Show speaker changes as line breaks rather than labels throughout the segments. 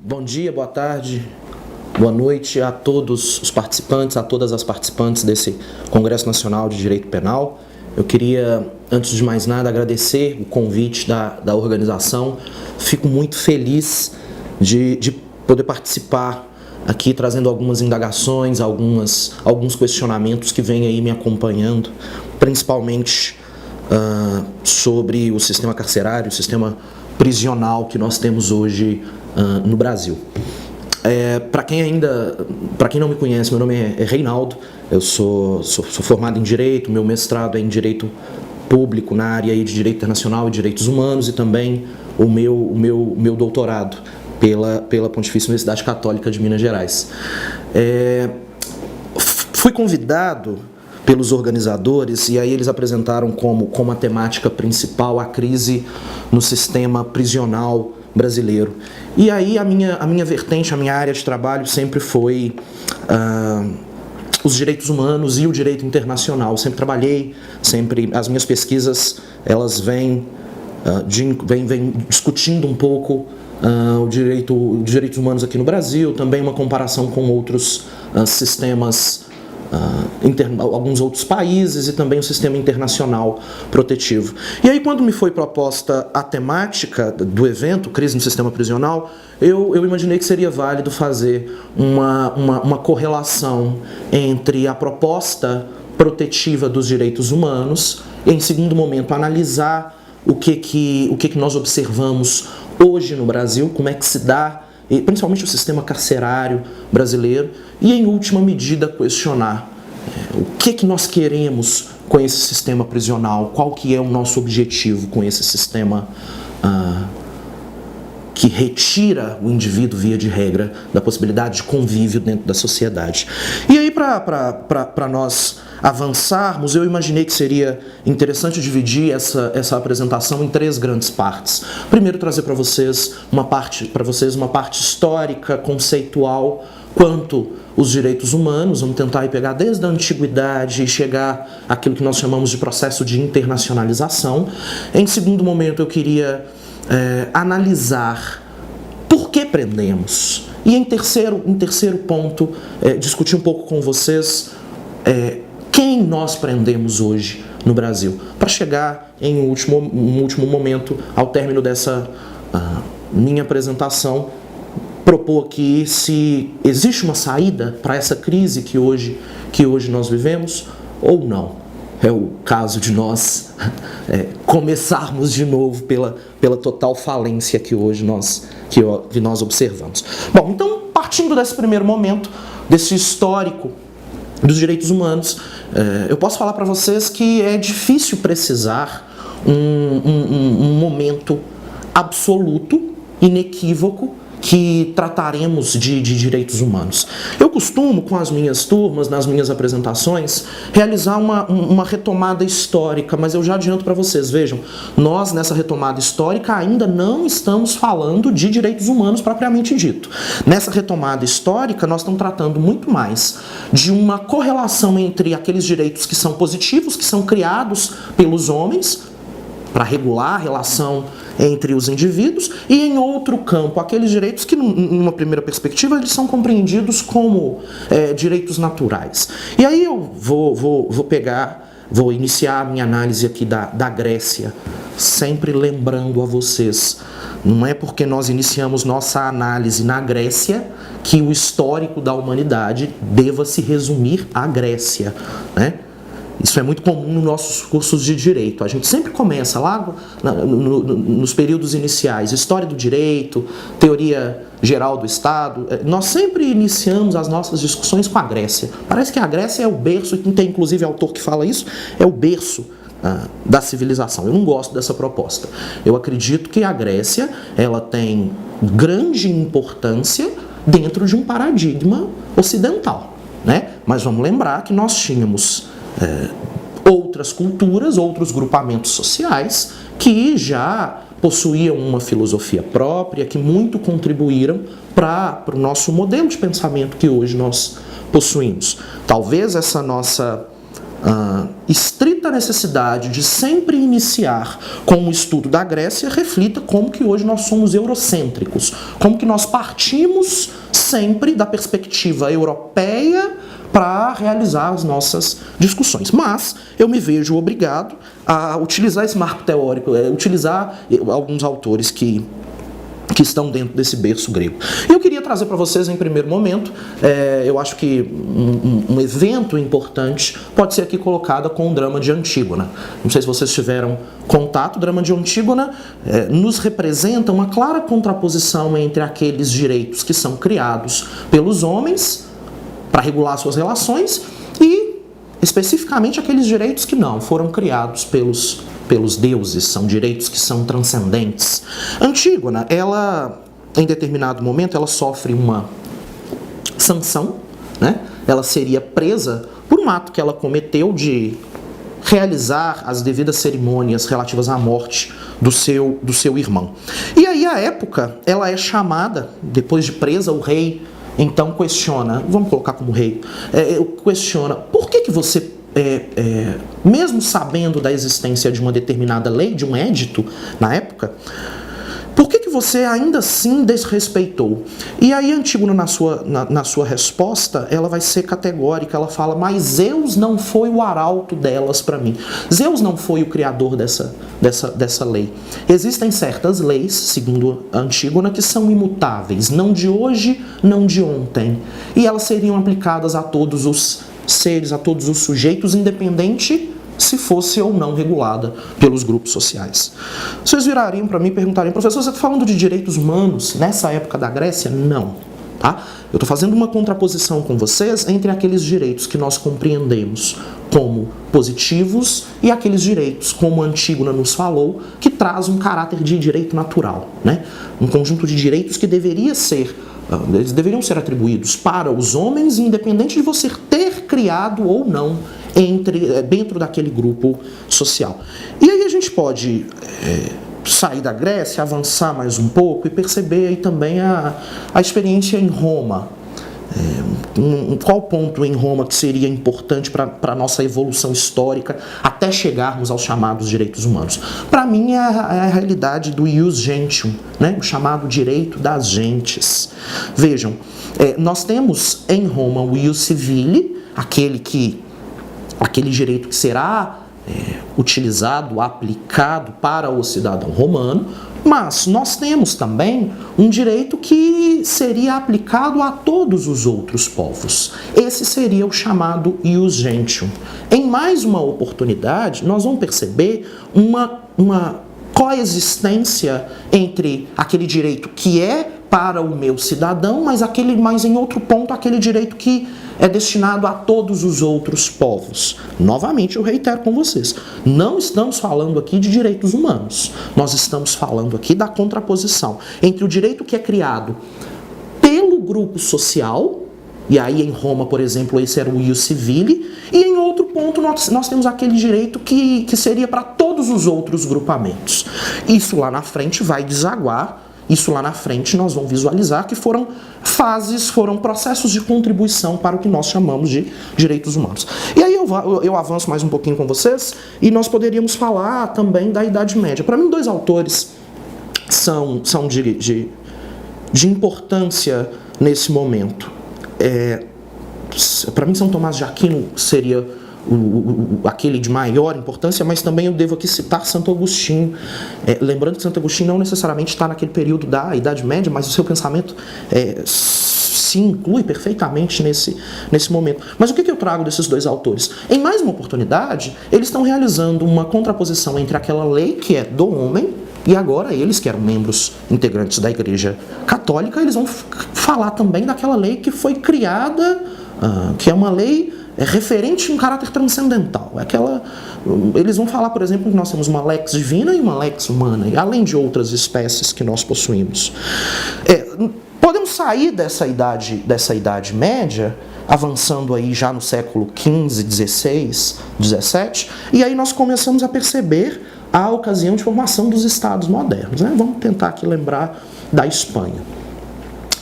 Bom dia, boa tarde, boa noite a todos os participantes, a todas as participantes desse Congresso Nacional de Direito Penal. Eu queria, antes de mais nada, agradecer o convite da organização. Fico muito feliz de poder participar aqui, trazendo algumas indagações, alguns questionamentos que vêm aí me acompanhando, principalmente sobre o sistema carcerário, o sistema prisional que nós temos hoje no Brasil. Para quem não me conhece, meu nome é Reinaldo, eu sou formado em Direito, meu mestrado é em Direito Público na área aí de Direito Internacional e Direitos Humanos, e também o meu doutorado pela Pontifícia Universidade Católica de Minas Gerais. Fui convidado pelos organizadores, e aí eles apresentaram como a temática principal a crise no sistema prisional brasileiro. E aí a minha vertente, a minha área de trabalho sempre foi os direitos humanos e o direito internacional. Eu sempre trabalhei, as minhas pesquisas elas vêm discutindo um pouco os direitos humanos aqui no Brasil, também uma comparação com outros sistemas, alguns outros países, e também o sistema internacional protetivo. E aí, quando me foi proposta a temática do evento, Crise no Sistema Prisional, eu imaginei que seria válido fazer uma correlação entre a proposta protetiva dos direitos humanos e, em segundo momento, analisar o que nós observamos hoje no Brasil, como é que se dá, principalmente o sistema carcerário brasileiro, e em última medida questionar o que nós queremos com esse sistema prisional, qual que é o nosso objetivo com esse sistema que retira o indivíduo, via de regra, da possibilidade de convívio dentro da sociedade. E aí, para nós avançarmos, eu imaginei que seria interessante dividir essa apresentação em 3 grandes partes. Primeiro, trazer para vocês uma parte histórica, conceitual, quanto os direitos humanos. Vamos tentar aí pegar desde a antiguidade e chegar àquilo que nós chamamos de processo de internacionalização. Em segundo momento, eu queria analisar por que prendemos. E em terceiro ponto, discutir um pouco com vocês quem nós prendemos hoje no Brasil, para chegar em um último momento, ao término dessa minha apresentação, propor aqui se existe uma saída para essa crise que hoje nós vivemos ou não. É o caso de nós começarmos de novo pela total falência que hoje nós observamos. Bom, então, partindo desse primeiro momento, desse histórico dos direitos humanos, eu posso falar para vocês que é difícil precisar um momento absoluto, inequívoco, que trataremos de direitos humanos. Eu costumo, com as minhas turmas, nas minhas apresentações, realizar uma retomada histórica, mas eu já adianto para vocês, vejam, nós nessa retomada histórica ainda não estamos falando de direitos humanos propriamente dito. Nessa retomada histórica, nós estamos tratando muito mais de uma correlação entre aqueles direitos que são positivos, que são criados pelos homens, para regular a relação entre os indivíduos, e em outro campo, aqueles direitos que, numa primeira perspectiva, eles são compreendidos como direitos naturais. E aí eu vou iniciar a minha análise aqui da Grécia, sempre lembrando a vocês, não é porque nós iniciamos nossa análise na Grécia que o histórico da humanidade deva se resumir à Grécia, né? Isso é muito comum nos nossos cursos de direito. A gente sempre começa lá nos períodos iniciais, história do direito, teoria geral do Estado. Nós sempre iniciamos as nossas discussões com a Grécia. Parece que a Grécia é o berço, e tem inclusive autor que fala isso, é o berço da civilização. Eu não gosto dessa proposta. Eu acredito que a Grécia ela tem grande importância dentro de um paradigma ocidental, né? Mas vamos lembrar que nós tínhamos outras culturas, outros grupamentos sociais que já possuíam uma filosofia própria, que muito contribuíram para o nosso modelo de pensamento que hoje nós possuímos. Talvez essa nossa estrita necessidade de sempre iniciar com o estudo da Grécia reflita como que hoje nós somos eurocêntricos, como que nós partimos sempre da perspectiva europeia para realizar as nossas discussões. Mas eu me vejo obrigado a utilizar esse marco teórico, utilizar alguns autores que estão dentro desse berço grego. E eu queria trazer para vocês, em primeiro momento, eu acho que um evento importante pode ser aqui colocado com o drama de Antígona. Não sei se vocês tiveram contato, o drama de Antígona nos representa uma clara contraposição entre aqueles direitos que são criados pelos homens para regular suas relações e, especificamente, aqueles direitos que não foram criados pelos deuses, são direitos que são transcendentes. Antígona, ela, em determinado momento, ela sofre uma sanção, né? Ela seria presa por um ato que ela cometeu de realizar as devidas cerimônias relativas à morte do seu irmão. E aí, à época, ela é chamada, depois de presa, o rei então questiona, vamos colocar como rei, questiona, por que você, mesmo sabendo da existência de uma determinada lei, de um édito na época, por que você ainda assim desrespeitou? E aí Antígona, na sua resposta, ela vai ser categórica, ela fala, mas Zeus não foi o arauto delas para mim. Zeus não foi o criador dessa lei. Existem certas leis, segundo Antígona, que são imutáveis, não de hoje, não de ontem. E elas seriam aplicadas a todos os seres, a todos os sujeitos, independente se fosse ou não regulada pelos grupos sociais. Vocês virariam para mim e perguntariam, professor, você está falando de direitos humanos nessa época da Grécia? Não. Tá? Eu estou fazendo uma contraposição com vocês entre aqueles direitos que nós compreendemos como positivos e aqueles direitos, como Antígona nos falou, que traz um caráter de direito natural, né? Um conjunto de direitos que eles deveriam ser atribuídos para os homens, independente de você ter criado ou não dentro daquele grupo social. E aí a gente pode sair da Grécia, avançar mais um pouco e perceber aí também a experiência em Roma. Qual ponto em Roma que seria importante para a nossa evolução histórica até chegarmos aos chamados direitos humanos? Para mim é a realidade do ius gentium, né? O chamado direito das gentes. Vejam, nós temos em Roma o ius civile, aquele direito que será utilizado, aplicado para o cidadão romano, mas nós temos também um direito que seria aplicado a todos os outros povos. Esse seria o chamado ius gentium. Em mais uma oportunidade, nós vamos perceber uma coexistência entre aquele direito que é para o meu cidadão, mas em outro ponto aquele direito que é destinado a todos os outros povos. Novamente eu reitero com vocês, não estamos falando aqui de direitos humanos, nós estamos falando aqui da contraposição entre o direito que é criado pelo grupo social, e aí em Roma, por exemplo, esse era o ius civile, e em outro ponto nós temos aquele direito que seria para todos os outros grupamentos. Isso lá na frente vai desaguar. Isso lá na frente nós vamos visualizar que foram processos de contribuição para o que nós chamamos de direitos humanos. E aí eu avanço mais um pouquinho com vocês e nós poderíamos falar também da Idade Média. Para mim, dois autores são de importância nesse momento. Para mim, São Tomás de Aquino seria aquele de maior importância, mas também eu devo aqui citar Santo Agostinho. Lembrando que Santo Agostinho não necessariamente está naquele período da Idade Média, mas o seu pensamento se inclui perfeitamente nesse momento. Mas o que eu trago desses dois autores? Em mais uma oportunidade, eles estão realizando uma contraposição entre aquela lei que é do homem, e agora eles, que eram membros integrantes da Igreja Católica, eles vão falar também daquela lei que foi criada, que é uma lei referente a um caráter transcendental. Eles vão falar, por exemplo, que nós temos uma lex divina e uma lex humana, além de outras espécies que nós possuímos. Podemos sair dessa idade média, avançando aí já no século XV, XVI, XVII, e aí nós começamos a perceber a ocasião de formação dos estados modernos, né? Vamos tentar aqui lembrar da Espanha.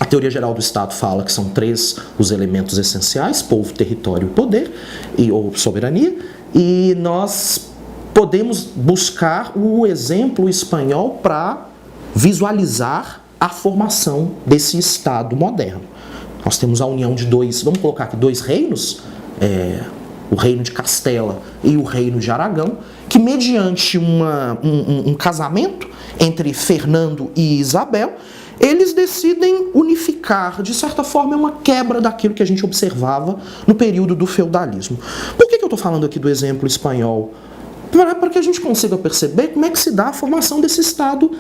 A teoria geral do Estado fala que são três os elementos essenciais: povo, território e poder, ou soberania. E nós podemos buscar o exemplo espanhol para visualizar a formação desse Estado moderno. Nós temos a união de dois, vamos colocar aqui, dois reinos, o reino de Castela e o reino de Aragão, que mediante um casamento entre Fernando e Isabel, eles decidem unificar, de certa forma, uma quebra daquilo que a gente observava no período do feudalismo. Por que eu estou falando aqui do exemplo espanhol? Para que a gente consiga perceber como é que se dá a formação desse Estado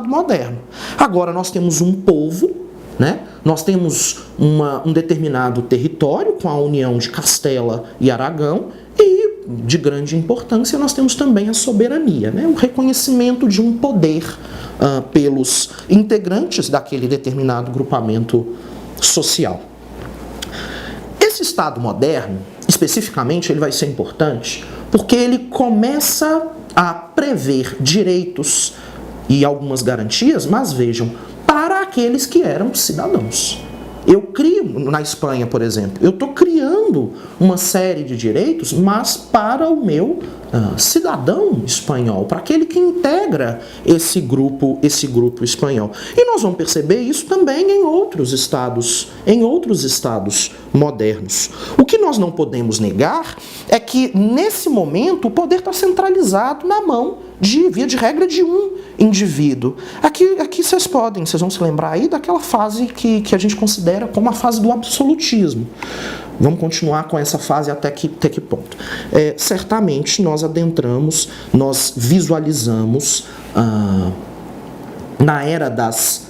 moderno. Agora nós temos um povo, né? Nós temos um determinado território com a união de Castela e Aragão e, de grande importância, nós temos também a soberania, né? O reconhecimento de um poder pelos integrantes daquele determinado grupamento social. Esse Estado moderno, especificamente, ele vai ser importante porque ele começa a prever direitos e algumas garantias, mas vejam, para aqueles que eram cidadãos. Eu crio, na Espanha, por exemplo, eu estou criando uma série de direitos, mas para o meu cidadão espanhol, para aquele que integra esse grupo espanhol. E nós vamos perceber isso também em outros estados modernos. O que nós não podemos negar é que, nesse momento, o poder está centralizado na mão, via de regra, de um indivíduo. Aqui vocês vão se lembrar aí daquela fase que a gente considera como a fase do absolutismo. Vamos continuar com essa fase até que ponto? Certamente nós adentramos, nós visualizamos na era das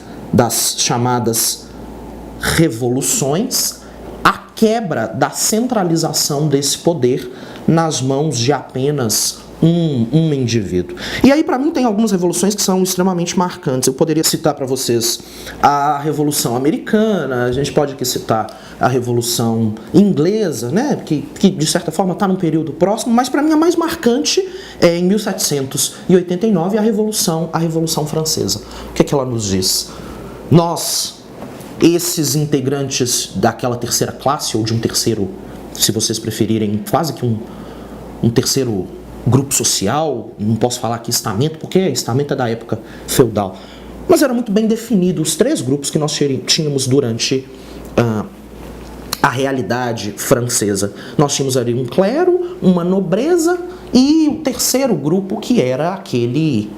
chamadas revoluções a quebra da centralização desse poder nas mãos de apenas um indivíduo. E aí, para mim, tem algumas revoluções que são extremamente marcantes. Eu poderia citar para vocês a Revolução Americana, a gente pode aqui citar a Revolução Inglesa, né, que de certa forma está num período próximo, mas para mim a mais marcante é em 1789 a Revolução Francesa. O que é que ela nos diz? Nós, esses integrantes daquela terceira classe, ou de um terceiro, se vocês preferirem, quase que um terceiro grupo social, não posso falar aqui estamento, porque estamento é da época feudal, mas era muito bem definido os três grupos que nós tínhamos durante a realidade francesa. Nós tínhamos ali um clero, uma nobreza e o terceiro grupo, que era aquele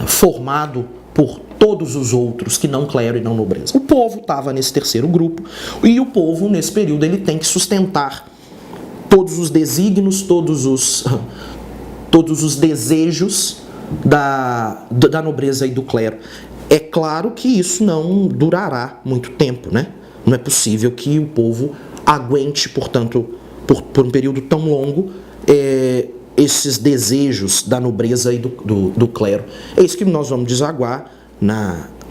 formado por todos os outros que não clero e não nobreza. O povo estava nesse terceiro grupo, e o povo, nesse período, ele tem que sustentar todos os desígnios, todos os desejos da nobreza e do clero. É claro que isso não durará muito tempo, né? Não é possível que o povo aguente, portanto, por um período tão longo, esses desejos da nobreza e do clero. É isso que nós vamos desaguar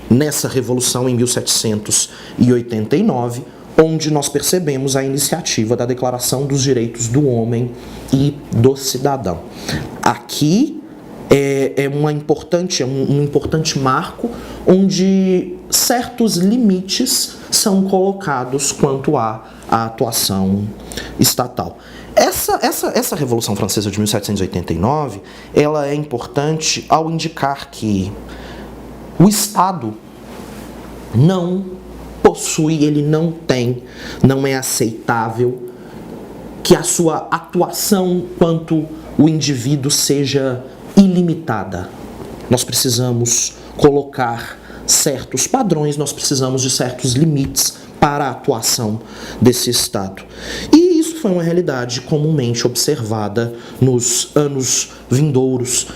nessa revolução em 1789, onde nós percebemos a iniciativa da Declaração dos Direitos do Homem e do Cidadão. Aqui é um importante marco onde certos limites são colocados quanto à atuação estatal. Essa Revolução Francesa de 1789, ela é importante ao indicar que o Estado não possui, ele não é aceitável que a sua atuação quanto o indivíduo seja ilimitada. Nós precisamos colocar certos padrões, nós precisamos de certos limites para a atuação desse Estado. E isso foi uma realidade comumente observada nos anos vindouros.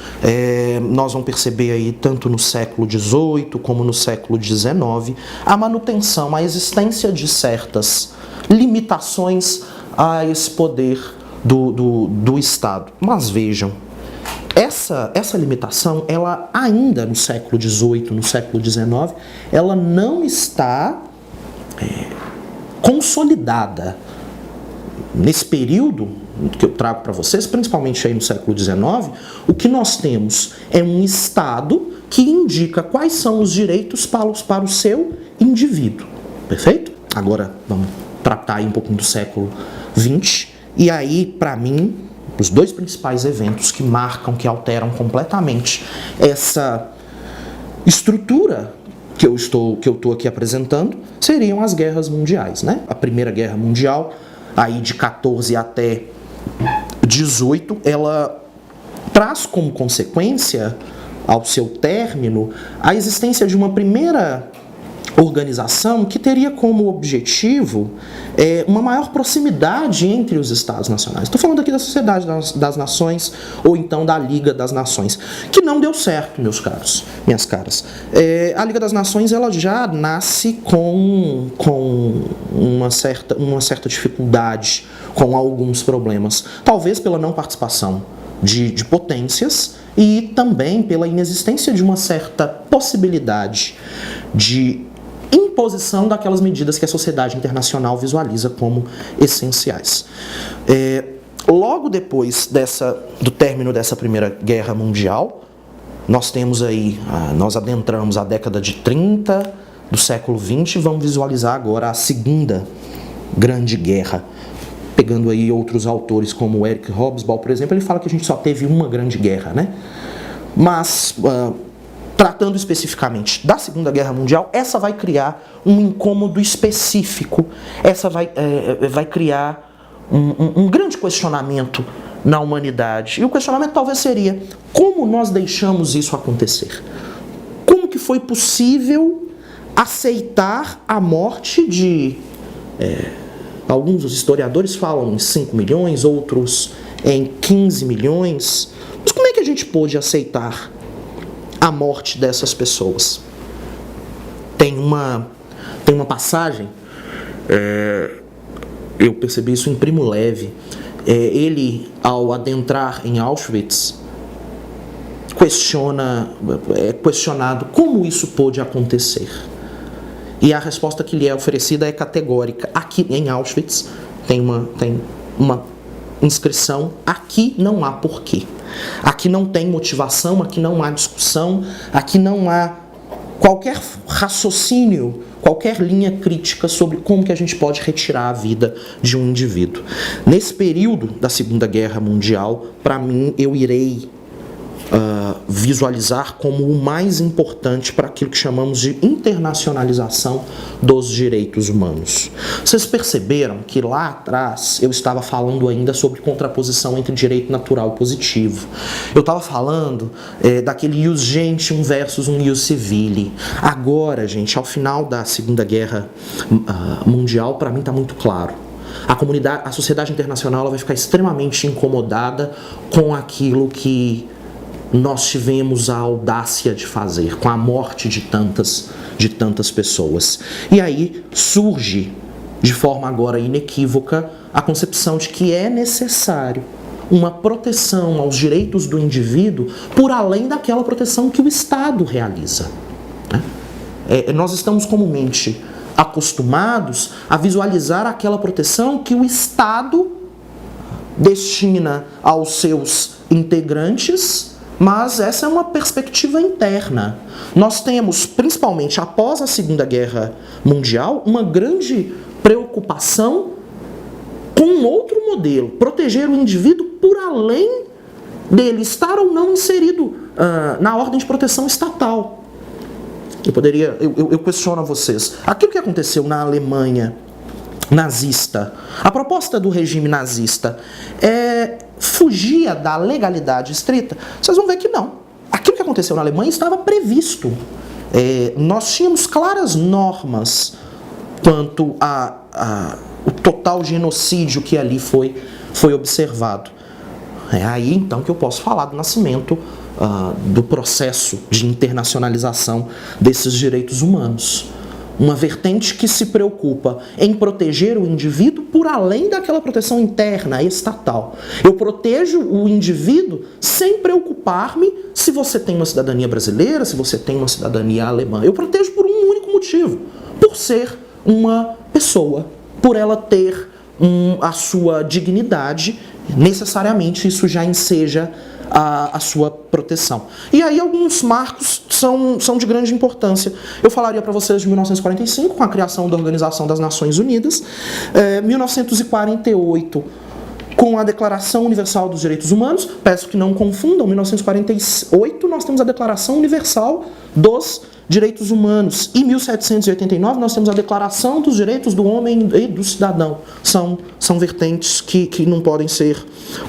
Nós vamos perceber aí, tanto no século XVIII como no século XIX, a manutenção, a existência de certas limitações a esse poder do Estado. Mas vejam, essa limitação, ela ainda no século XVIII, no século XIX, ela não está consolidada. Nesse período que eu trago para vocês, principalmente aí no século XIX, o que nós temos é um Estado que indica quais são os direitos para o seu indivíduo. Perfeito? Agora vamos tratar aí um pouquinho do século XX. E aí, para mim, Os dois principais eventos que marcam, que alteram completamente essa estrutura que eu estou aqui apresentando, seriam as guerras mundiais, né? A Primeira Guerra Mundial, aí de 14 até 18, ela traz como consequência, ao seu término, a existência de uma primeira organização que teria como objetivo uma maior proximidade entre os Estados nacionais. Estou falando aqui da Sociedade das Nações, ou então da Liga das Nações, que não deu certo, meus caros, minhas caras. A Liga das Nações, ela já nasce com uma certa dificuldade, com alguns problemas, talvez pela não participação de potências e também pela inexistência de uma certa possibilidade de imposição daquelas medidas que a sociedade internacional visualiza como essenciais. Logo depois do término dessa Primeira Guerra Mundial, nós adentramos a década de 30 do século XX e vamos visualizar agora a Segunda Grande Guerra. Pegando aí outros autores como Eric Hobsbawm, por exemplo, ele fala que a gente só teve uma grande guerra, né? Mas, tratando especificamente da Segunda Guerra Mundial, essa vai criar um incômodo específico, essa vai criar um grande questionamento na humanidade. E o questionamento talvez seria: como nós deixamos isso acontecer? Como que foi possível aceitar a morte de... alguns dos historiadores falam em 5 milhões, outros em 15 milhões. Mas como é que a gente pôde aceitar a morte dessas pessoas? Tem uma passagem, eu percebi isso em Primo Levi. Ele, ao adentrar em Auschwitz, questionado como isso pôde acontecer. E a resposta que lhe é oferecida é categórica. Aqui em Auschwitz tem uma inscrição: aqui não há porquê. Aqui não tem motivação, aqui não há discussão, aqui não há qualquer raciocínio, qualquer linha crítica sobre como que a gente pode retirar a vida de um indivíduo. Nesse período da Segunda Guerra Mundial, para mim, eu irei visualizar como o mais importante para aquilo que chamamos de internacionalização dos direitos humanos. Vocês perceberam que lá atrás eu estava falando ainda sobre contraposição entre direito natural e positivo. Eu estava falando daquele ius gentium versus um ius civile. Agora, gente, ao final da Segunda Guerra Mundial, para mim está muito claro. A sociedade internacional, ela vai ficar extremamente incomodada com aquilo que nós tivemos a audácia de fazer, com a morte de tantas pessoas. E aí surge, de forma agora inequívoca, a concepção de que é necessário uma proteção aos direitos do indivíduo por além daquela proteção que o Estado realiza. Nós estamos comumente acostumados a visualizar aquela proteção que o Estado destina aos seus integrantes, mas essa é uma perspectiva interna. Nós temos, principalmente após a Segunda Guerra Mundial, uma grande preocupação com um outro modelo: proteger o indivíduo por além dele estar ou não inserido na ordem de proteção estatal. Eu questiono a vocês: aquilo que aconteceu na Alemanha nazista, a proposta do regime nazista fugia da legalidade estrita? Vocês vão ver que não. Aquilo que aconteceu na Alemanha estava previsto. Nós tínhamos claras normas quanto o total genocídio que ali foi observado. É aí então que eu posso falar do nascimento do processo de internacionalização desses direitos humanos. Uma vertente que se preocupa em proteger o indivíduo por além daquela proteção interna, estatal. Eu protejo o indivíduo sem preocupar-me se você tem uma cidadania brasileira, se você tem uma cidadania alemã. Eu protejo por um único motivo: por ser uma pessoa, por ela ter a sua dignidade. Necessariamente isso já enseja a sua proteção. E aí alguns marcos são de grande importância. Eu falaria para vocês de 1945, com a criação da Organização das Nações Unidas, 1948, com a Declaração Universal dos Direitos Humanos. Peço que não confundam, em 1948 nós temos a Declaração Universal dos Direitos Humanos. Em 1789 nós temos a Declaração dos Direitos do Homem e do Cidadão. São vertentes que não podem ser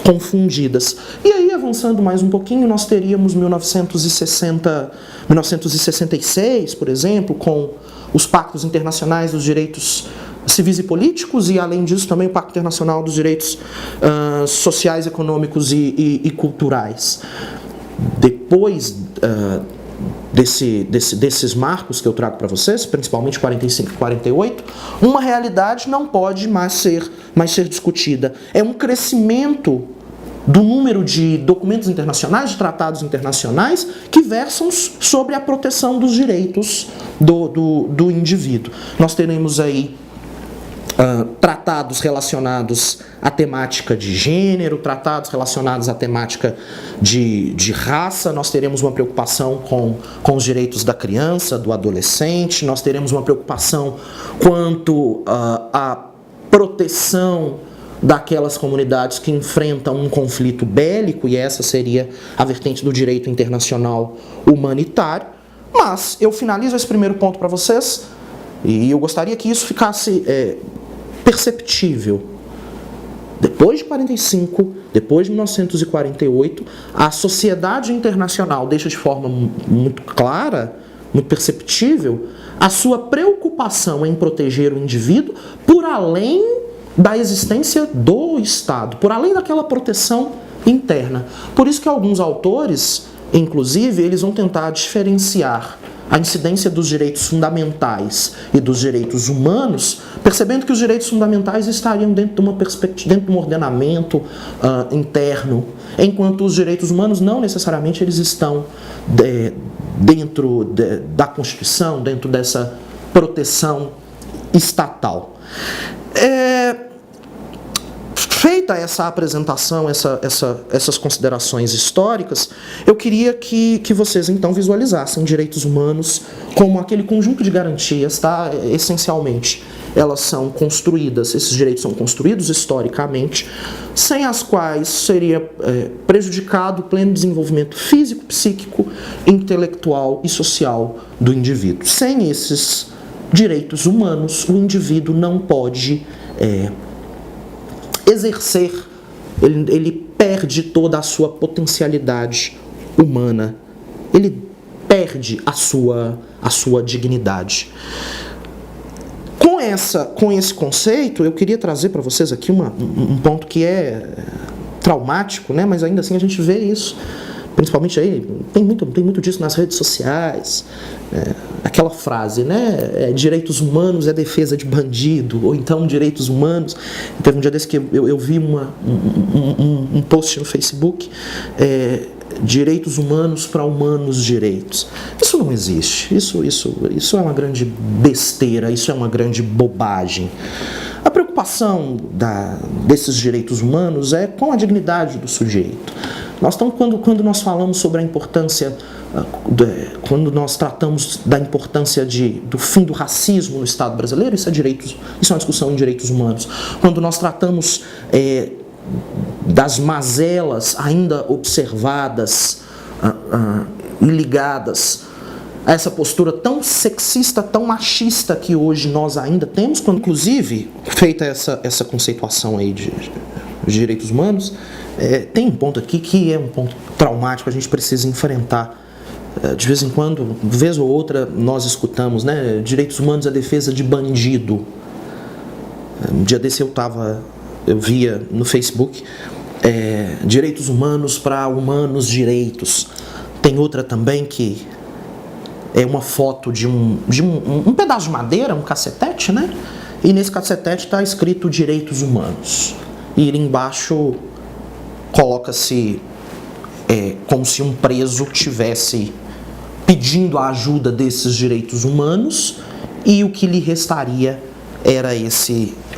confundidas. E aí, avançando mais um pouquinho, nós teríamos 1966, por exemplo, com os Pactos Internacionais dos Direitos Civis e Políticos, e além disso também o Pacto Internacional dos Direitos Sociais, Econômicos e Culturais. Depois desses marcos que eu trago para vocês, principalmente 45 e 48, uma realidade não pode mais ser discutida. É um crescimento do número de documentos internacionais, de tratados internacionais, que versam sobre a proteção dos direitos do indivíduo. Nós teremos aí tratados relacionados à temática de gênero, tratados relacionados à temática de raça. Nós teremos uma preocupação com os direitos da criança, do adolescente. Nós teremos uma preocupação quanto à proteção daquelas comunidades que enfrentam um conflito bélico, e essa seria a vertente do direito internacional humanitário. Mas eu finalizo esse primeiro ponto para vocês, e eu gostaria que isso ficasse perceptível. Depois de 45, depois de 1948, a sociedade internacional deixa de forma muito clara, muito perceptível, a sua preocupação em proteger o indivíduo por além da existência do Estado, por além daquela proteção interna. Por isso que alguns autores, inclusive, eles vão tentar diferenciar a incidência dos direitos fundamentais e dos direitos humanos, percebendo que os direitos fundamentais estariam dentro de uma perspectiva, dentro de um ordenamento interno, enquanto os direitos humanos não necessariamente eles estão dentro da Constituição, dentro dessa proteção estatal. Feita essa apresentação, essas considerações históricas, eu queria que vocês então visualizassem direitos humanos como aquele conjunto de garantias, tá? Essencialmente, elas são construídas, esses direitos são construídos historicamente, sem as quais seria prejudicado o pleno desenvolvimento físico, psíquico, intelectual e social do indivíduo. Sem esses direitos humanos, o indivíduo não pode exercer, ele perde toda a sua potencialidade humana, ele perde a sua dignidade. Com esse conceito, eu queria trazer para vocês aqui um ponto que é traumático, né? Mas ainda assim a gente vê isso, principalmente aí, tem muito disso nas redes sociais, aquela frase, né? Direitos humanos é defesa de bandido, ou então direitos humanos. Teve um dia desse que eu vi um post no Facebook, direitos humanos para humanos direitos. Isso não existe, isso é uma grande besteira, isso é uma grande bobagem. A preocupação desses direitos humanos é com a dignidade do sujeito. Quando nós falamos sobre a importância, quando nós tratamos da importância do fim do racismo no Estado brasileiro, isso é uma discussão em direitos humanos. Quando nós tratamos das mazelas ainda observadas e ligadas a essa postura tão sexista, tão machista que hoje nós ainda temos, quando, inclusive, feita essa conceituação aí de direitos humanos, tem um ponto aqui que é um ponto traumático, a gente precisa enfrentar. De vez em quando, vez ou outra, nós escutamos, né? Direitos humanos é defesa de bandido. Um dia desse eu via no Facebook, direitos humanos para humanos direitos. Tem outra também que é uma foto de um pedaço de madeira, um cacetete, né? E nesse cacetete está escrito direitos humanos. E ali embaixo coloca-se como se um preso tivesse pedindo a ajuda desses direitos humanos, e o que lhe restaria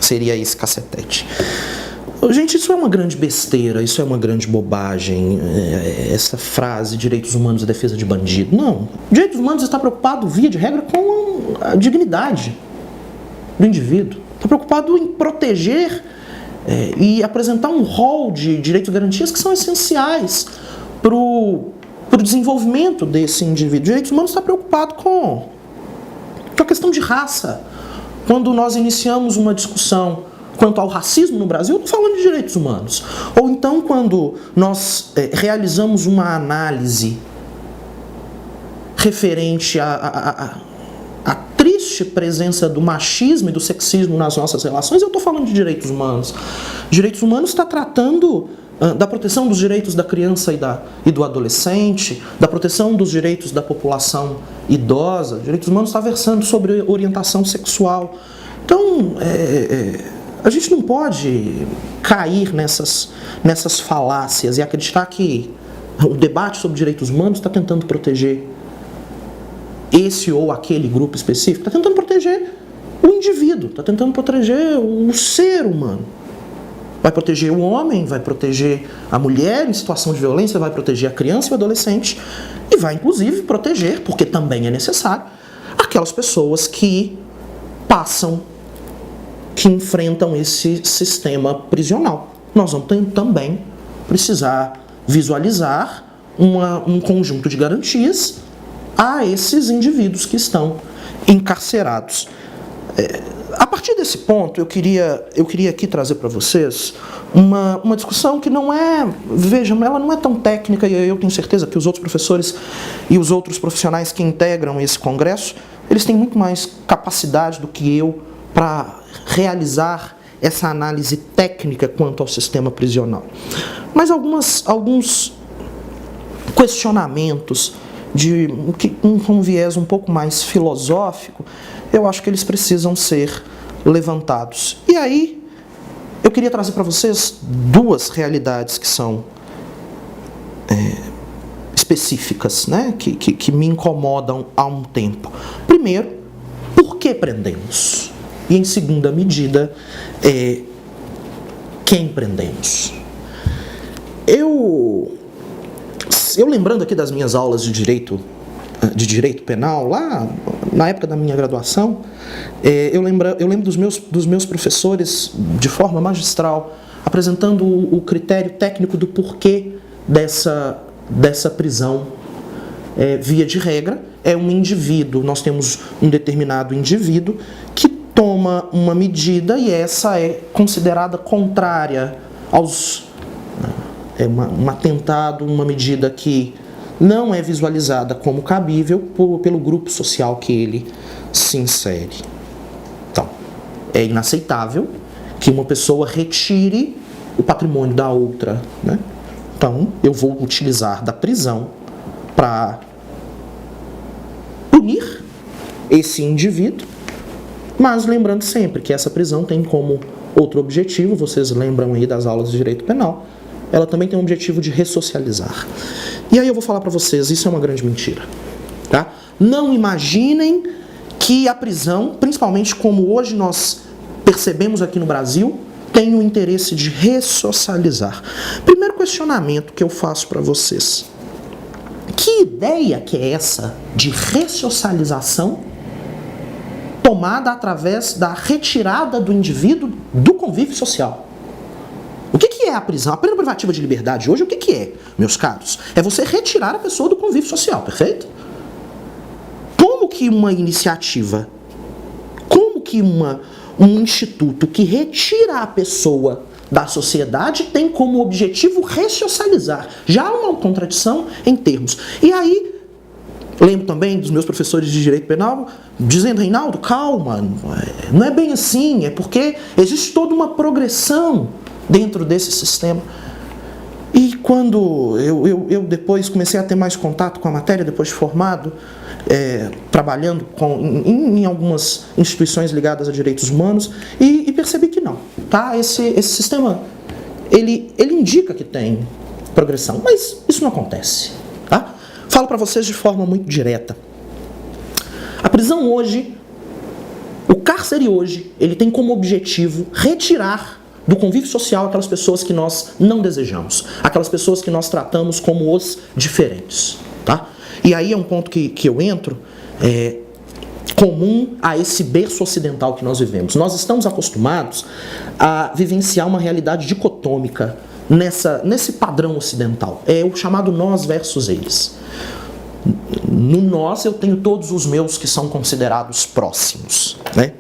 seria esse cacetete. Gente, isso é uma grande besteira, isso é uma grande bobagem, essa frase, direitos humanos é defesa de bandido. Não, direitos humanos está preocupado, via de regra, com a dignidade do indivíduo. Está preocupado em proteger e apresentar um rol de direitos e garantias que são essenciais para o desenvolvimento desse indivíduo. Direitos humanos está preocupado com a questão de raça. Quando nós iniciamos uma discussão quanto ao racismo no Brasil, eu estou falando de direitos humanos. Ou então quando nós realizamos uma análise referente à triste presença do machismo e do sexismo nas nossas relações, eu estou falando de direitos humanos. Direitos humanos está tratando da proteção dos direitos da criança e do adolescente, da proteção dos direitos da população idosa. Direitos humanos está versando sobre orientação sexual. Então, a gente não pode cair nessas falácias e acreditar que o debate sobre direitos humanos está tentando proteger esse ou aquele grupo específico, está tentando proteger o indivíduo, está tentando proteger o ser humano. Vai proteger o homem, vai proteger a mulher em situação de violência, vai proteger a criança e o adolescente e vai, inclusive, proteger, porque também é necessário, aquelas pessoas que enfrentam esse sistema prisional. Nós vamos também precisar visualizar um conjunto de garantias a esses indivíduos que estão encarcerados. A partir desse ponto, eu queria aqui trazer para vocês uma discussão que não é, vejam, ela não é tão técnica, e eu tenho certeza que os outros professores e os outros profissionais que integram esse congresso, eles têm muito mais capacidade do que eu para realizar essa análise técnica quanto ao sistema prisional. Mas alguns questionamentos com um viés um pouco mais filosófico, eu acho que eles precisam ser levantados. E aí, eu queria trazer para vocês duas realidades que são específicas, né? que me incomodam há um tempo. Primeiro, por que prendemos? E em segunda medida, quem prendemos? Eu lembrando aqui das minhas aulas de direito penal, lá na época da minha graduação, eu lembro dos meus professores, de forma magistral, apresentando o critério técnico do porquê dessa prisão. Via de regra, é um indivíduo, nós temos um determinado indivíduo que toma uma medida e essa é considerada contrária aos... um atentado, uma medida que não é visualizada como cabível pelo grupo social que ele se insere. Então, é inaceitável que uma pessoa retire o patrimônio da outra, né? Então, eu vou utilizar da prisão para punir esse indivíduo, mas lembrando sempre que essa prisão tem como outro objetivo, vocês lembram aí das aulas de direito penal, ela também tem o objetivo de ressocializar. E aí eu vou falar para vocês, isso é uma grande mentira. Tá? Não imaginem que a prisão, principalmente como hoje nós percebemos aqui no Brasil, tem o interesse de ressocializar. Primeiro questionamento que eu faço para vocês. Que ideia que é essa de ressocialização tomada através da retirada do indivíduo do convívio social? O que é a prisão? A pena privativa de liberdade hoje, o que é, meus caros? É você retirar a pessoa do convívio social, perfeito? Como que uma iniciativa, como que um instituto que retira a pessoa da sociedade tem como objetivo ressocializar? Já há uma contradição em termos. E aí, lembro também dos meus professores de direito penal dizendo, Reinaldo, calma, não é bem assim, é porque existe toda uma progressão dentro desse sistema. E quando eu depois comecei a ter mais contato com a matéria, depois de formado, trabalhando em algumas instituições ligadas a direitos humanos, e percebi que não. Tá? Esse sistema, ele indica que tem progressão, mas isso não acontece. Tá? Falo para vocês de forma muito direta. A prisão hoje, o cárcere hoje, ele tem como objetivo retirar do convívio social aquelas pessoas que nós não desejamos, aquelas pessoas que nós tratamos como os diferentes. Tá? E aí é um ponto que eu entro, comum a esse berço ocidental que nós vivemos. Nós estamos acostumados a vivenciar uma realidade dicotômica nesse padrão ocidental. É o chamado nós versus eles. No nós eu tenho todos os meus que são considerados próximos, né?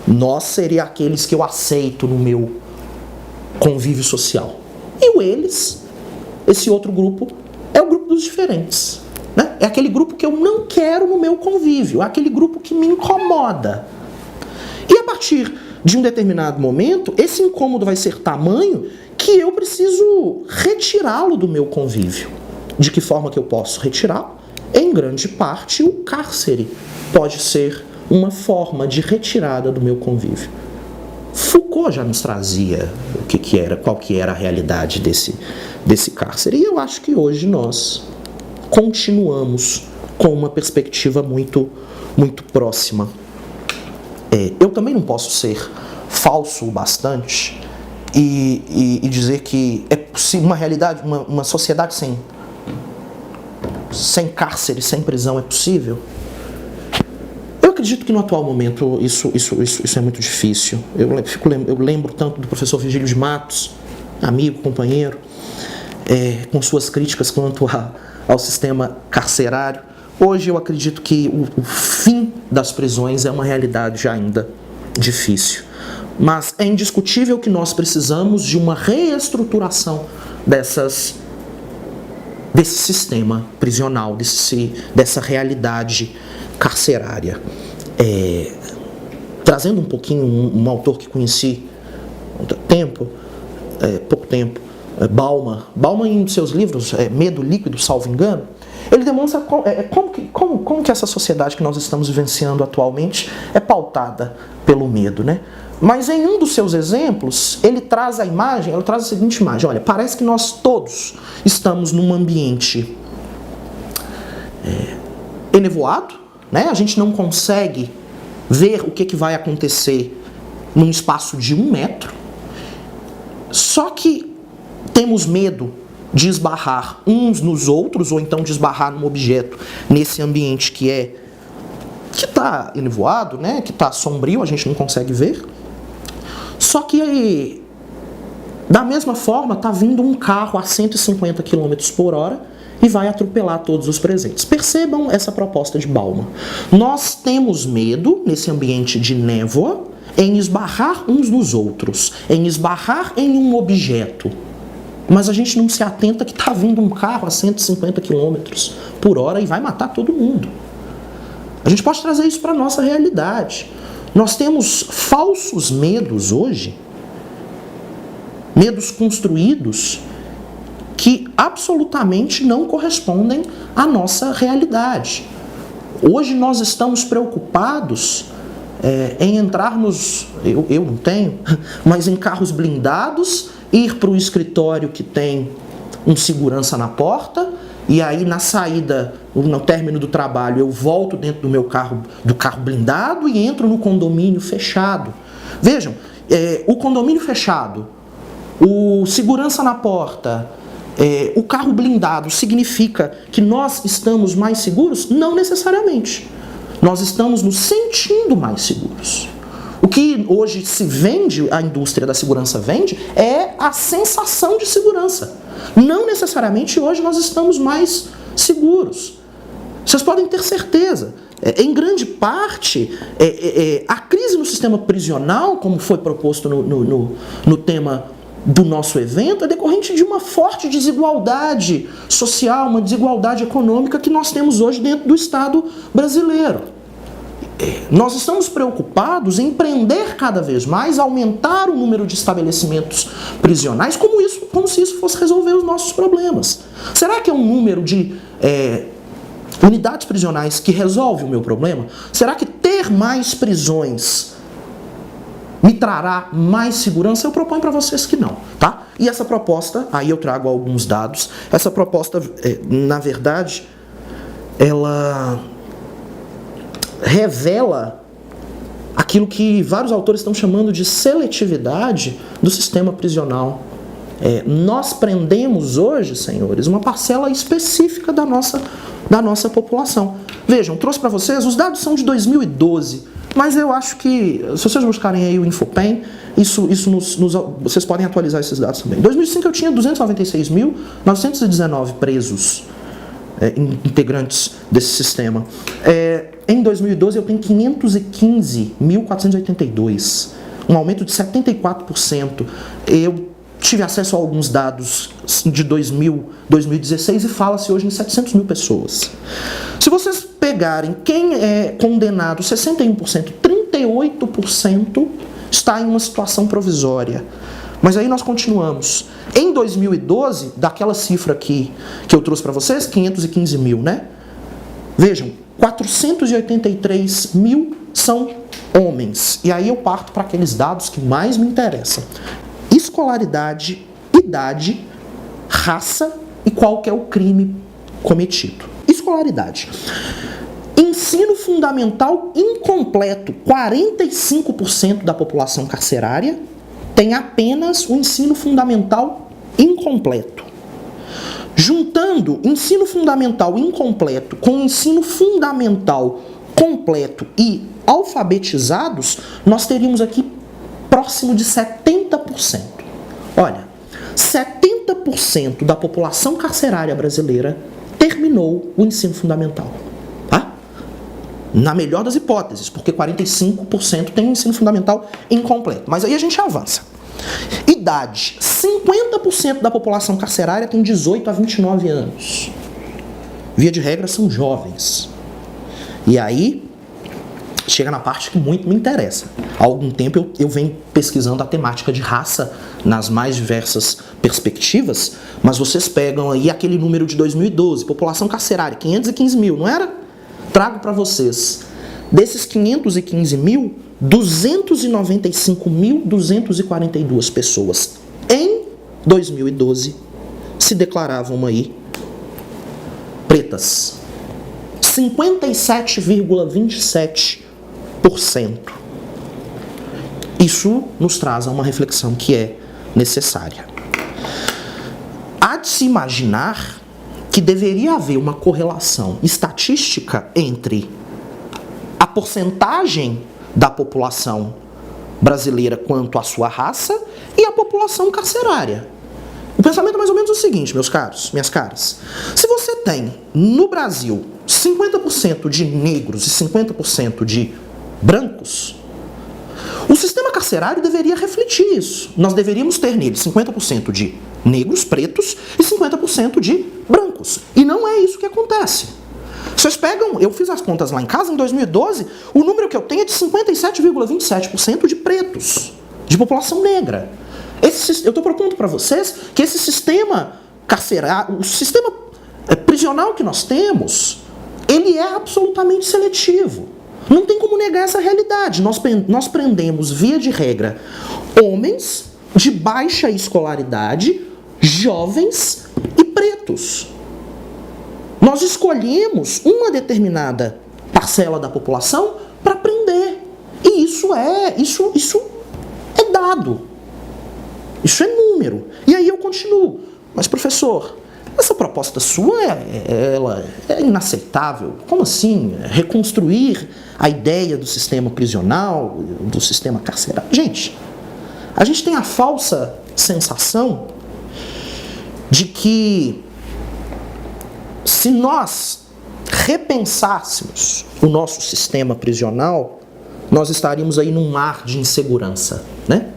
Nós seria aqueles que eu aceito no meu convívio social. E o eles, esse outro grupo, é o grupo dos diferentes, né? É aquele grupo que eu não quero no meu convívio, é aquele grupo que me incomoda. E a partir de um determinado momento, esse incômodo vai ser tamanho que eu preciso retirá-lo do meu convívio. De que forma que eu posso retirá-lo? Em grande parte, o cárcere pode ser uma forma de retirada do meu convívio. Foucault já nos trazia qual que era a realidade desse cárcere. E eu acho que hoje nós continuamos com uma perspectiva muito, muito próxima. Eu também não posso ser falso o bastante e dizer que é possível uma realidade, uma sociedade sem cárcere, sem prisão é possível. Eu acredito que no atual momento isso é muito difícil. Eu lembro tanto do professor Virgílio de Matos, amigo, companheiro, com suas críticas quanto ao sistema carcerário. Hoje eu acredito que o fim das prisões é uma realidade ainda difícil. Mas é indiscutível que nós precisamos de uma reestruturação desse sistema prisional, dessa realidade carcerária. Trazendo um pouquinho um autor que conheci há pouco tempo, Bauman em seus livros, Medo Líquido, salvo engano, ele demonstra como que essa sociedade que nós estamos vivenciando atualmente é pautada pelo medo, né? Mas em um dos seus exemplos, ele traz a seguinte imagem: olha, parece que nós todos estamos num ambiente enevoado, né? A gente não consegue ver o que vai acontecer num espaço de 1 metro, só que temos medo de esbarrar uns nos outros, ou então de esbarrar num objeto nesse ambiente que está enevoado, né? Que está sombrio, a gente não consegue ver. Só que, da mesma forma, está vindo um carro a 150 km por hora e vai atropelar todos os presentes. Percebam essa proposta de Bauman. Nós temos medo, nesse ambiente de névoa, em esbarrar uns nos outros, em esbarrar em um objeto. Mas a gente não se atenta que está vindo um carro a 150 km por hora e vai matar todo mundo. A gente pode trazer isso para a nossa realidade. Nós temos falsos medos hoje, medos construídos, que absolutamente não correspondem à nossa realidade. Hoje nós estamos preocupados em entrar eu não tenho, mas em carros blindados, ir para o escritório que tem um segurança na porta, e aí na saída, no término do trabalho, eu volto dentro do carro blindado e entro no condomínio fechado. Vejam, o condomínio fechado, o segurança na porta, o carro blindado significa que nós estamos mais seguros? Não necessariamente. Nós estamos nos sentindo mais seguros. O que hoje se vende, a indústria da segurança vende, é a sensação de segurança. Não necessariamente hoje nós estamos mais seguros. Vocês podem ter certeza. Em grande parte, a crise no sistema prisional, como foi proposto no tema do nosso evento, é decorrente de uma forte desigualdade social, uma desigualdade econômica que nós temos hoje dentro do Estado brasileiro. Nós estamos preocupados em prender cada vez mais, aumentar o número de estabelecimentos prisionais, como se isso fosse resolver os nossos problemas. Será que é um número de unidades prisionais que resolve o meu problema? Será que ter mais prisões me trará mais segurança? Eu proponho para vocês que não, tá? E essa proposta, aí eu trago alguns dados, essa proposta, na verdade, ela revela aquilo que vários autores estão chamando de seletividade do sistema prisional. Nós prendemos hoje, senhores, uma parcela específica da nossa da nossa população. Vejam, trouxe para vocês, os dados são de 2012, mas eu acho que, se vocês buscarem aí o Infopen, vocês podem atualizar esses dados também. Em 2005 eu tinha 296.919 presos, integrantes desse sistema. Em 2012 eu tenho 515.482, um aumento de 74%. Eu tive acesso a alguns dados de 2016 e fala-se hoje em 700 mil pessoas. Se vocês pegarem quem é condenado, 61%, 38% está em uma situação provisória. Mas aí nós continuamos. Em 2012, daquela cifra aqui que eu trouxe para vocês, 515 mil, né? Vejam, 483 mil são homens. E aí eu parto para aqueles dados que mais me interessam. Escolaridade, idade, raça e qual que é o crime cometido. Escolaridade. Ensino fundamental incompleto. 45% da população carcerária tem apenas o ensino fundamental incompleto. Juntando ensino fundamental incompleto com ensino fundamental completo e alfabetizados, nós teríamos aqui próximo de 70%. Olha, 70% da população carcerária brasileira terminou o ensino fundamental. Tá? Na melhor das hipóteses, porque 45% tem o ensino fundamental incompleto. Mas aí a gente avança. Idade. 50% da população carcerária tem 18 a 29 anos. Via de regra, são jovens. E aí chega na parte que muito me interessa. Há algum tempo eu venho pesquisando a temática de raça nas mais diversas perspectivas, mas vocês pegam aí aquele número de 2012, população carcerária, 515 mil, não era? Trago para vocês. Desses 515 mil, 295.242 pessoas em 2012 se declaravam aí pretas. 57,27%. Isso nos traz a uma reflexão que é necessária. Há de se imaginar que deveria haver uma correlação estatística entre a porcentagem da população brasileira quanto à sua raça e a população carcerária. O pensamento é mais ou menos o seguinte, meus caros, minhas caras. Se você tem no Brasil 50% de negros e 50% de brancos, o sistema carcerário deveria refletir isso. Nós deveríamos ter nele 50% de negros, pretos e 50% de brancos. E não é isso que acontece. Vocês pegam, eu fiz as contas lá em casa, em 2012, o número que eu tenho é de 57,27% de pretos, de população negra. Eu estou propondo para vocês que esse sistema carcerário, o sistema prisional que nós temos, ele é absolutamente seletivo. Não tem como negar essa realidade. Nós prendemos, via de regra, homens de baixa escolaridade, jovens e pretos. Nós escolhemos uma determinada parcela da população para prender. E isso é dado. Isso é número. E aí eu continuo. Mas, professor, essa proposta sua ela é inaceitável. Como assim? Reconstruir a ideia do sistema prisional, do sistema carcerário? Gente, a gente tem a falsa sensação de que se nós repensássemos o nosso sistema prisional, nós estaríamos aí num mar de insegurança, né?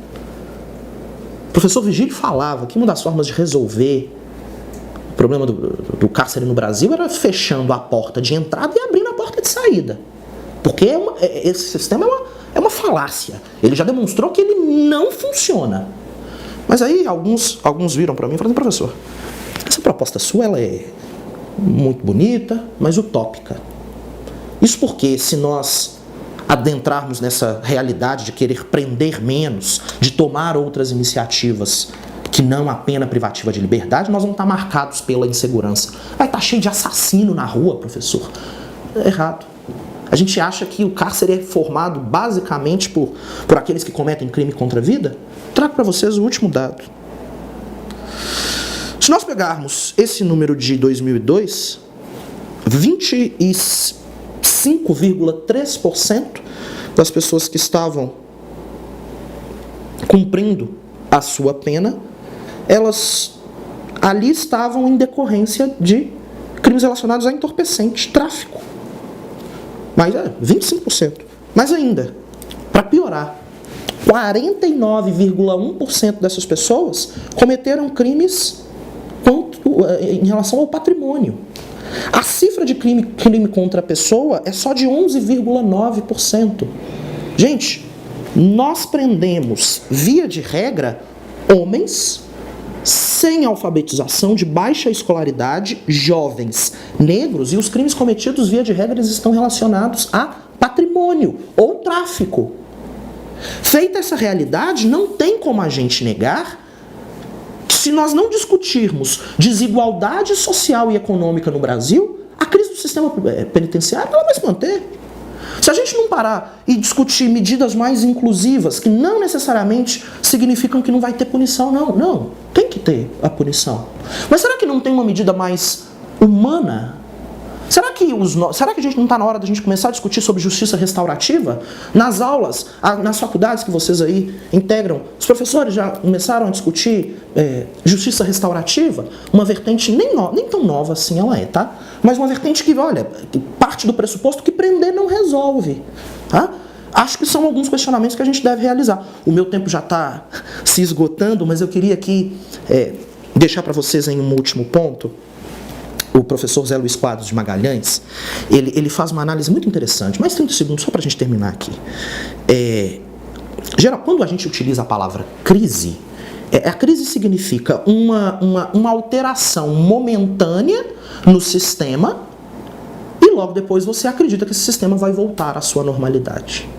O professor Vigílio falava que uma das formas de resolver o problema do cárcere no Brasil era fechando a porta de entrada e abrindo a porta de saída. Porque esse sistema é uma falácia. Ele já demonstrou que ele não funciona. Mas aí alguns viram para mim e falaram: professor, essa proposta sua ela é muito bonita, mas utópica. Isso porque se nós adentrarmos nessa realidade de querer prender menos, de tomar outras iniciativas que não a pena privativa de liberdade, nós vamos estar marcados pela insegurança. Vai estar cheio de assassino na rua, professor. É errado. A gente acha que o cárcere é formado basicamente por aqueles que cometem crime contra a vida? Trago para vocês o último dado. Se nós pegarmos esse número de 2002, 25,3% das pessoas que estavam cumprindo a sua pena, elas ali estavam em decorrência de crimes relacionados a entorpecente, tráfico. Mas 25%. Mas ainda, para piorar, 49,1% dessas pessoas cometeram crimes em relação ao patrimônio. A cifra de crime contra a pessoa é só de 11,9%. Gente, nós prendemos, via de regra, homens sem alfabetização, de baixa escolaridade, jovens, negros, e os crimes cometidos, via de regra, eles estão relacionados a patrimônio ou tráfico. Feita essa realidade, não tem como a gente negar que, se nós não discutirmos desigualdade social e econômica no Brasil, a crise do sistema penitenciário ela vai se manter. Se a gente não parar e discutir medidas mais inclusivas, que não necessariamente significam que não vai ter punição, não, tem que ter a punição. Mas será que não tem uma medida mais humana? Será que a gente não está na hora da gente começar a discutir sobre justiça restaurativa? Nas aulas, nas faculdades que vocês aí integram, os professores já começaram a discutir justiça restaurativa? Uma vertente nem tão nova assim ela é, tá? Mas uma vertente que, olha, parte do pressuposto que prender não resolve, tá? Acho que são alguns questionamentos que a gente deve realizar. O meu tempo já está se esgotando, mas eu queria aqui deixar para vocês em um último ponto. O professor Zé Luiz Quadros de Magalhães, ele faz uma análise muito interessante. Mais 30 segundos só para a gente terminar aqui. Quando a gente utiliza a palavra crise, a crise significa uma alteração momentânea no sistema e logo depois você acredita que esse sistema vai voltar à sua normalidade.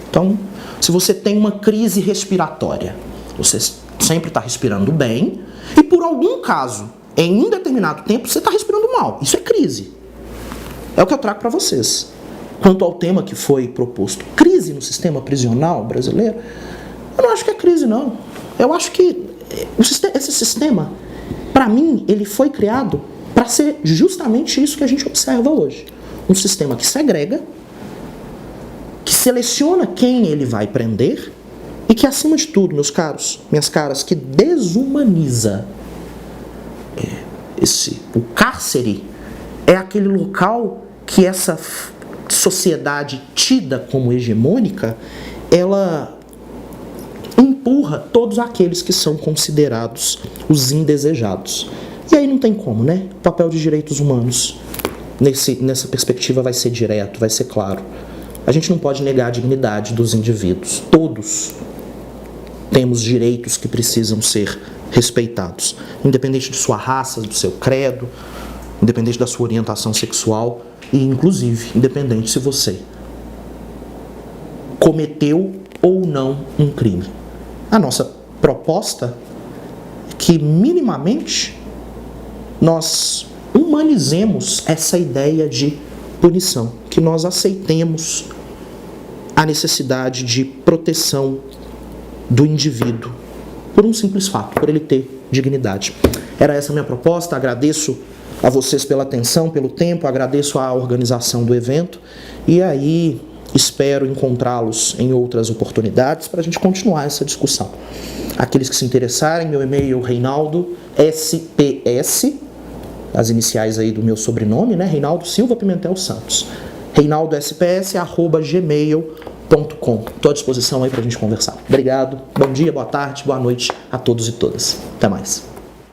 Então, se você tem uma crise respiratória, você sempre está respirando bem e por algum caso, em um determinado tempo, você está respirando mal. Isso é crise. É o que eu trago para vocês. Quanto ao tema que foi proposto, crise no sistema prisional brasileiro, eu não acho que é crise, não. Eu acho que esse sistema, para mim, ele foi criado para ser justamente isso que a gente observa hoje. Um sistema que segrega, que seleciona quem ele vai prender e que, acima de tudo, meus caros, minhas caras, que desumaniza. O cárcere é aquele local que essa sociedade tida como hegemônica, ela empurra todos aqueles que são considerados os indesejados. E aí não tem como, né? O papel de direitos humanos nessa perspectiva vai ser direto, vai ser claro. A gente não pode negar a dignidade dos indivíduos. Todos temos direitos que precisam ser respeitados, independente de sua raça, do seu credo, independente da sua orientação sexual e, inclusive, independente se você cometeu ou não um crime. A nossa proposta é que, minimamente, nós humanizemos essa ideia de punição, que nós aceitemos a necessidade de proteção do indivíduo por um simples fato, por ele ter dignidade. Era essa a minha proposta. Agradeço a vocês pela atenção, pelo tempo, agradeço a organização do evento e aí espero encontrá-los em outras oportunidades para a gente continuar essa discussão. Aqueles que se interessarem, meu e-mail Reinaldo SPS, as iniciais aí do meu sobrenome, né? Reinaldo Silva Pimentel Santos. reinaldosps@gmail.com. Estou à disposição aí para a gente conversar. Obrigado, bom dia, boa tarde, boa noite a todos e todas. Até mais.